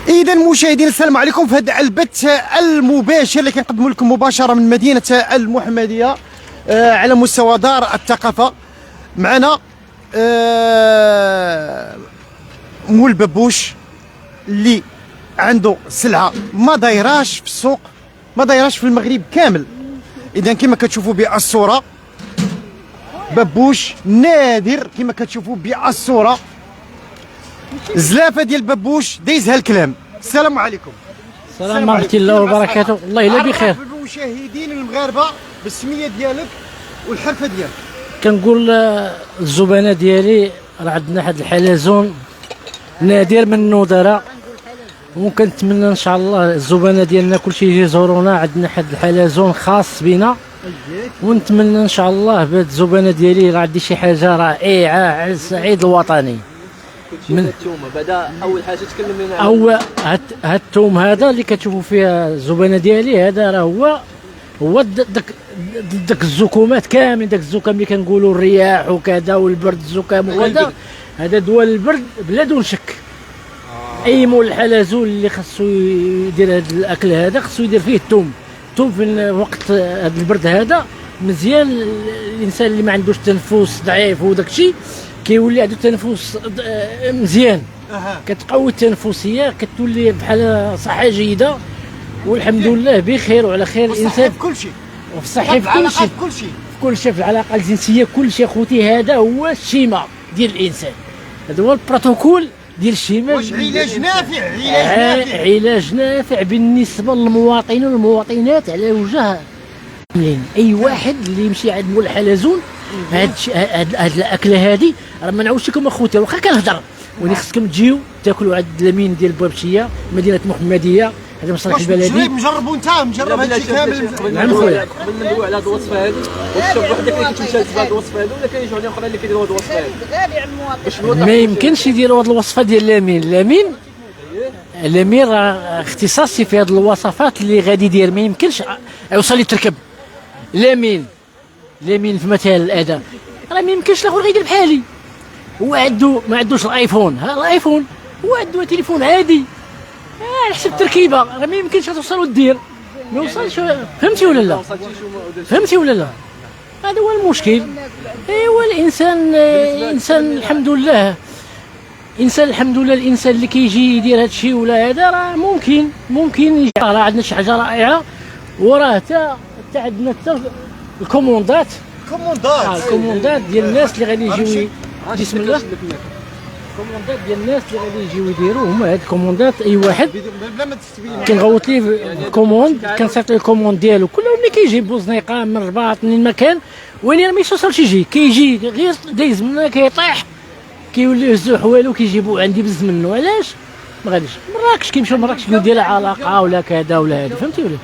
اذا مشاهدينا السلام عليكم في هذا البث المباشر اللي كنقدموا لكم مباشره من مدينه المحمديه على مستوى دار الثقافه. معنا مول ببوش اللي عنده سلعه ما دايراش في السوق، ما دايراش في المغرب كامل. اذا كما كتشوفوا بالصوره ببوش نادر، كما كتشوفوا بالصوره زلافه ديال ببوش دايزها الكلام. السلام عليكم. السلام ورحمة الله وبركاته. الله الا بخير. المشاهدين المغاربه بالسميه ديالك والحرفه ديالك. كنقول الزبنه ديالي راه عندنا واحد الحلزون نادر من النودره، وكنتمنى ان شاء الله الزبنه ديالنا كلشي يجي يزورونا. عندنا واحد الحلزون خاص بنا، ونتمنى ان شاء الله بهاد الزبنه ديالي راه عندي شي حاجه رائعه على الصعيد الوطني. من الثوم بعدا اول حاجه تكلم لنا هاد الثوم هذا اللي كتشوفوا فيها الزبنه ديالي، هذا راه هو داك الزكومات كاملين، داك الزكام اللي كنقولوا الرياح وكذا والبرد الزكام وكذا، هذا دواء البرد بلا دون شك. اي مول الحلزون اللي خاصو يدير هذا الاكل هذا خاصو يدير فيه الثوم. الثوم في وقت هذا البرد هذا مزيان. الانسان اللي ما عندوش تنفس ضعيف وداك الشيء كيولي عنده تنفس مزيان، كتقوي التنفسيه، كتولي بحال صحه جيده، والحمد لله بخير وعلى خير. الانسان في كل شيء، وفي الصحه في كل شيء، في كل شيء، في العلاقه الجنسيه كل شيء. خوتي هذا هو الشيمه ديال الانسان، هذا هو البروتوكول ديال الشيمه. واش علاج نافع؟ علاج نافع بالنسبه للمواطنين والمواطنات على وجه كاملين. اي واحد اللي يمشي عند مول الحلزون هاد الاكله هادي راه ما نعاودش لكم اخوتي، واخا كنهضر، ولكن خصكم تجيو تاكلوا عند لامين ديال بوابشيه مدينه المحمديه. هذا مصالح البلدي. مجربوا انت مجرب هادشي كامل. نعم خويا، قبل ما ندويو على هذه الوصفه هذه، واش شوف وحدك اللي كتمشى لهذه الوصفه هذه، ولا كاين شي اخرين اللي كيديروا هذه الوصفه هذه؟ غالي على المواطن. ما يمكنش يديروا هذه الوصفه ديال لامين راه اختصاصي في هذه الوصفات اللي غادي يدير. ما يمكنش يوصل يتركب لامين في مثال الاداء، راه ما يمكنش الاخر غيدير بحالي. هو ما عندوش الايفون، ها الايفون هو عنده تليفون عادي على حسب التركيبه، راه ما يمكنش توصل ودير، ما يوصلش. فهمتي ولا لا؟ هذا هو المشكل. ايوا الانسان الحمد لله، الانسان اللي كيجي يدير هذا الشيء ولا هذا راه ممكن راه عندنا شي حاجه رائعه، وراه حتى عندنا حتى الكوموندات ديال الناس اللي غادي يجيو. بسم الله. الكوموندات ديال الناس اللي غادي يجيو يديروا هما هاد الكوموندات. اي واحد كنغوت ليه الكوموند، كنصيفط ليه الكوموند ديالو كل ملي كيجي بوزنيقه من الرباط من المكان وين ما يوصلش يجي، كيجي غير دايز منا كيطيح، كيولي يهزو حوالو كيجيبو عندي بز منه. علاش ما غاديش مراكش؟ كيمشيو مراكش ديال علاقه ولا كذا ولا هذا، فهمتي ولا؟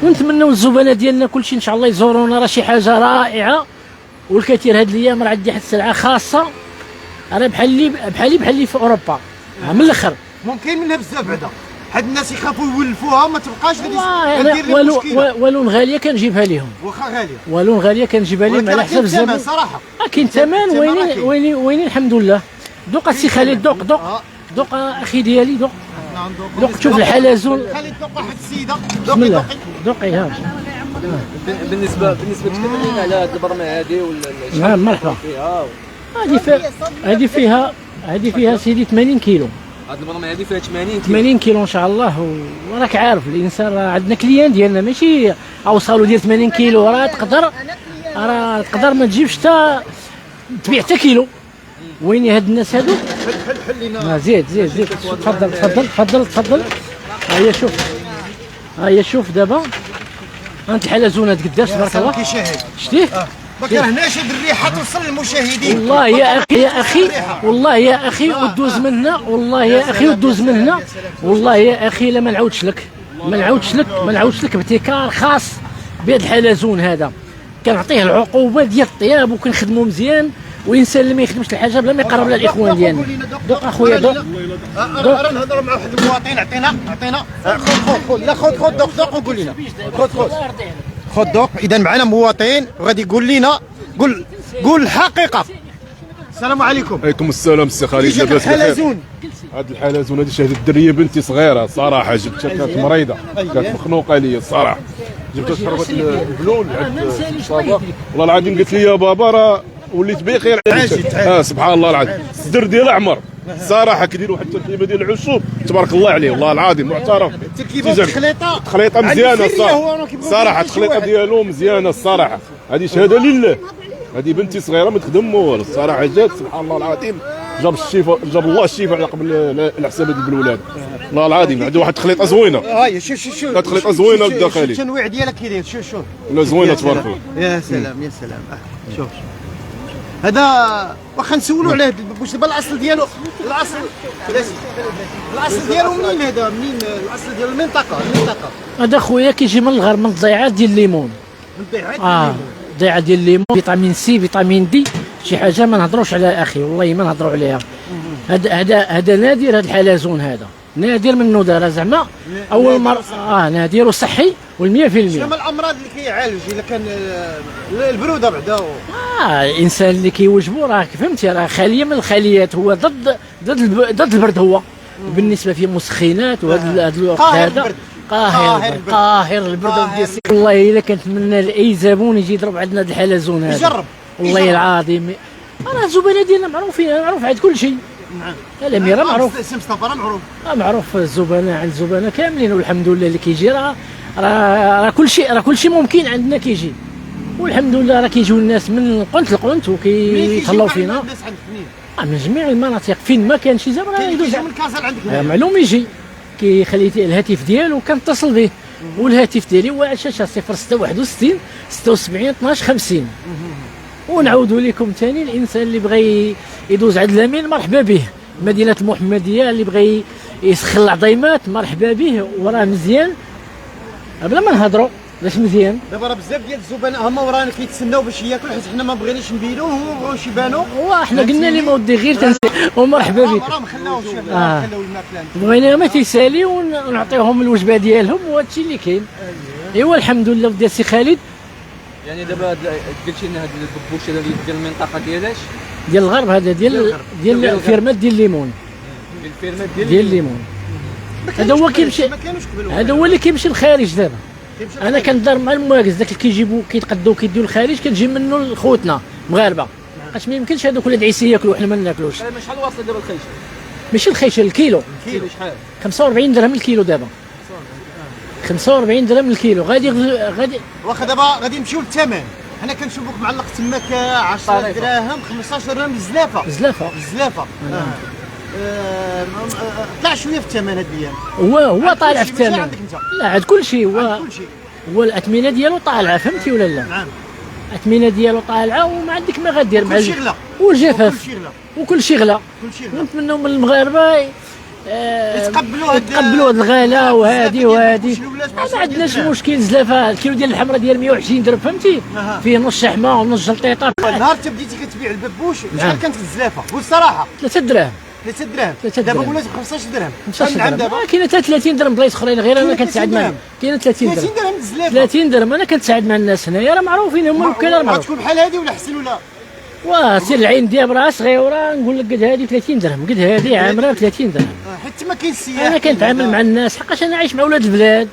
ونتمنوا الزبناء ديالنا كلشي ان شاء الله يزورونا، راه شي حاجه رائعه. والكثير هاد الايام راه عندي واحد السلعه خاصه، راه بحالي في اوروبا من الاخر. ممكن منها بزاف بعدا، حد الناس يخافوا يولفوها ما تبقاش غادي دير المشكله. والو غاليه كنجيبها لهم، واخا غاليه، والو غاليه كنجيبها لهم على حسب الزمن صراحه. كاين ثمن. وينين الحمد لله. دوق السي خالد، دوق اخي ديالي، دوق شوف الحلزون. خالد دوق واحد السيده. بسم الله دوقي. ها بالنسبه تكلم لنا على هذه البرمه هذه ولا نعم مرحبا. هذه فيها سيدي 80 كيلو. هذه البرمه هذه فيها 80 كيلو ان شاء الله. وراك عارف الانسان راه عندنا كليان ديالنا ماشي اوصلوا ديال 80 كيلو، راه تقدر ما تجيبش حتى تبيع حتى كيلو. وين هاد الناس هادو؟ حل لينا. زيد تفضل. هيا شوف دابا انت الحلزونات قداش تبارك الله. شتيه؟ بكره هنا شد الريحه توصل للمشاهدين. والله يا اخي ودوز من هنا، والله يا اخي لا ما نعاودش لك ابتكار خاص بهذا الحلزون هذا. كنعطيه العقوبه ديال الطياب وكنخدمو مزيان، والانسان اللي ما يخدمش الحاجه بلا ما يقرب لها الاخوان ديالنا. دوق اخويا دوق. راه نهضروا مع واحد المواطن. عطينا خذ دوق وقول لنا. خذ دوق. اذا معنا مواطن وغادي يقول لنا، قول الحقيقه. السلام عليكم. عليكم السلام السي خالد، لاباس بخير؟ هاد الحلزون هادي شهدت الدريه بنتي صغيره صراحه جبتها كانت مريضه كانت مخنوقه ليا الصراحه جبتها شربت البلول عند بابا والله العظيم قالت لي يا بابا راه وليت بخير سبحان الله العظيم الصدر ديالها عمر صراحه كيديروا حتى الكلمه ديال العشوب تبارك الله عليه والله العظيم معترف تخليطه مزيانه صراحه التخليطه ديالو مزيانه الصراحه هذه شهاده لله هذه بنتي صغيره ما تخدم والو الصراحه جات سبحان الله العظيم جاب الشفاء جاب الله الشفاء على قبل على حساب هاد البلولاد والله العظيم عنده واحد التخليطه زوينه شوف تخليطه زوينه الداخلي التنويع ديالك كيداير شوف لا زوينه تبارك الله يا سلام يا سلام شوف هذا واخا نسولوا عليه واش دابا الاصل ديالو الاصل ديالو منين هذا منين الاصل ديال المنطقه هذا خويا كيجي من الغرب من الضيعات ديال الليمون الضيعات ديال الليمون فيتامين سي فيتامين دي شي حاجه ما نهضروش عليها اخي والله ما نهضروا عليها هذا نادر هذا الحلزون هذا نادر منه دار زعما اول مره نادر وصحي وال100% شنو الامراض اللي كيعالج الا كان البروده بعدا الانسان اللي كيوجبو راه فهمتي راه خليه من الخليات هو ضد البرد هو بالنسبه فيه مسخنات وهذا الوقت هذا قاهر البرد ديال والله الا كنتمنى لاي زبون يجي يضرب عندنا هذا الحلزون هذا يجرب والله العظيم راه الزبناء ديالنا معروفين معروف عند كل شيء نعم الاميره معروف سي مصطفى راه معروف معروف الزبناء عند الزبناء كاملين والحمد لله اللي كيجي راه كل شيء ممكن عندنا كيجي والحمد لله راه كيجيو الناس من قنت لقنت وكيتهلاو فينا الناس عندك منين من جميع المناطق فين ما كان شي زبر يدوز من كازا عندك هنا معلوم يجي كيخلي الهاتف ديالو كنتصل به والهاتف ديالي هو على الشاشه 0661 76 12 50 ونعاودوا لكم ثاني الانسان اللي بغى يدوز عند الامين مرحبا به مدينه المحمديه اللي بغى يسخن العظيمات مرحبا به وراه مزيان بلا ما نهضروا باش مزيان دابا راه بزاف ديال الزبناء هما ورانا كيتسناو باش ياكلوا حيت حنا ما بغيناش نبينوه هما بغاوش يبانوا وحنا قلنا لي مودي غير تنسي ومرحبا بك راه ما خلاوش خلاو الماكله بغينا ما تيسالي ونعطيهم الوجبه ديالهم وهذا الشيء اللي كاين ايوا الحمد لله ودي السي خالد يعني دابا قلتي لنا هذا البوش هذا ديال المنطقه ديالاش ديال الغرب هذا ديال الفيرمات ديال الليمون الفيرمات ديال الليمون هذا هو كيمشي هذا هو اللي كيمشي للخارج دابا انا كندار مع المواكز داك اللي كيجيبوا كيتقدوا كيديو للخارج كنجيب منه خوتنا مغاربه بقاش ما يمكنش هذوك ولاد عيسى ياكلوا حنا ما ناكلوش شحال واصل دابا الخيشه ماشي الخيشه الكيلو شحال 45 درهم الكيلو دابا 45 درهم الكيلو غادي واخا دابا غادي نمشيو للثمن حنا كنشوفوك معلق تماك 10 دراهم 15 درهم الزلافه طلع شويه في الثمن هاد الايام هو طالع في الثمن لا عاد كل شيء هو الاثمنه ديالو طالعه فهمتي ولا لا؟ نعم الاثمنه ديالو طالعه وما عندك ما غدير مع كلشي غلا والجفاف وكل شيء غلا نتمنوا من المغاربه يتقبلوا هاد الغلا وهادي ما عندناش مشكل زلافه الكيلو ديال الحمراء ديال 120 درهم فهمتي فيه نص شحمه ونص جلطيطه نهار انت بديتي كتبيع الببوش شحال كانت الزلافه والصراحه 3 دراهم 3 دراهم دابا ولات ب 15 درهم 15 درهم كاينه حتى 30 درهم بلايص اخرين غير انا كنتساعد معاهم كاينه 30 درهم 30 درهم الزلافه 30 درهم انا كنتساعد مع الناس هنايا راه معروفين هما الوكاله معروف تكون بحال هذه ولا احسن ولا وسير العين ديال راه صغيره نقول لك قد هذه 30 درهم قد هذه عامره ب 30 درهم حتى ما كاين السياح انا كنتعامل مع الناس حقاش انا عايش مع ولاد البلاد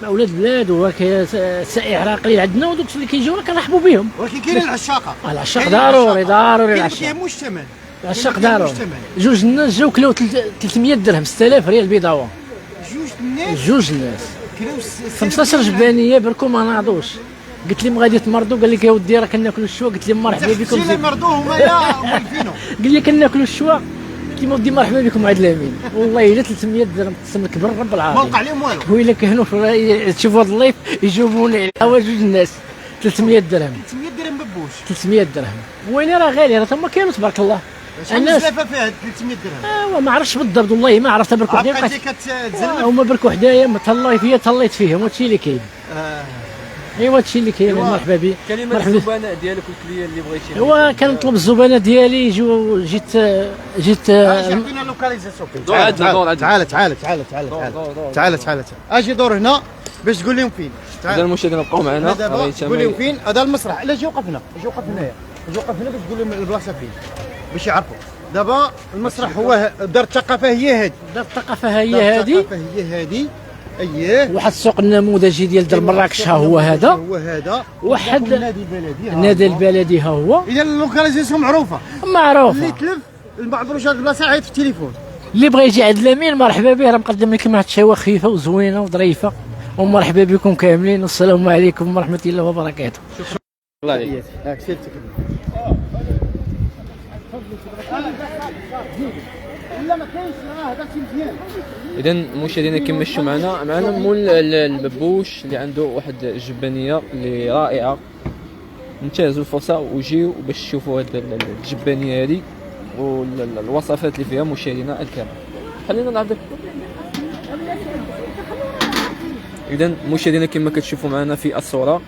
مع ولاد البلاد والسائح راه قليل عندنا ودوك اللي كيجيو راه كنرحبوا بهم ولكن كاين العشاقه العشاق ضروري العشاق ما كيهموش الثمن العشاق ضروري جوج الناس جاو كلاو 300 درهم 6000 ريال بيضاوه جوج الناس 15 جبانيه بركم ما ناضوش قلت لهم غادي تمرضوا قال لك يا ودي راه كناكلوا الشوا قلت لهم مرحبا بكم اللي مرضوا هما يا موالفينو قال لي كناكلوا الشوا قلت لهم ودي مرحبا بكم عند الامين والله الا 300 درهم قسم لك بالرب العظيم ما وقع لهم والو هو الا كانوا تشوفوا هذا اللايف يجاوبوني على جوج الناس 300 درهم 300 درهم ببوش 300 درهم وين راه غالي راه تما كاينوا تبارك الله الناس فيها 300 درهم ما عرفتش بالضبط والله ما عرفت برك وحده بقات كتزلم هما برك وحدايا تهلاي فيا تهليت فيهم هادشي اللي كاين ايوا هادشي اللي كاين مرحبا بي كلمه الزبناء ديالك والكليه اللي بغيتي هو كنطلب الزبناء ديالي يجوا جيت عطينا لوكاليزاسيون تعال اجي دور هنا باش تقول لهم فين هذا المشاهدين بقاو معنا قول لهم فين هذا المسرح لا جي وقف هنا باش تقول لهم البلاصه فين باش يعرفوا دابا المسرح هو دار الثقافه هي هذه، دار الثقافه هي هذه، اييه. واحد السوق النموذجي ديال دار مراكش ها هو هذا، واحد النادي البلدي، النادي البلدي ها هو. اذا اللوكاليزاسيون معروفه معروفه. اللي تلف ما عبروش هاد البلاصه عيط في التليفون. اللي بغى يجي عند لامين مرحبا به، راه مقدم لكم واحد الشهوه خفيفه وزوينه وظريفه، ومرحبا بكم كاملين، والسلام عليكم ورحمه الله وبركاته. الله عليك. هاك سيرتك لا ما كاينش، هذا مزيان. اذا مشاهدينا كما شفتوا معنا مول الببوش اللي عنده واحد الجبانيه اللي رائعه. انتهزوا الفرصه وجيو باش تشوفوا هذه الجبانيه هذه والوصفات اللي فيها مشاهدينا الكرام. خلينا نعرض. اذا مشاهدينا كما كتشوفوا معنا في الصوره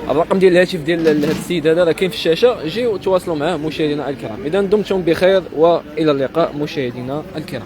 الرقم ديال الهاتف ديال هذا السيد هذا راه كاين في الشاشه، جيو تواصلوا معاه مشاهدينا الكرام. اذا دمتم بخير والى اللقاء مشاهدينا الكرام.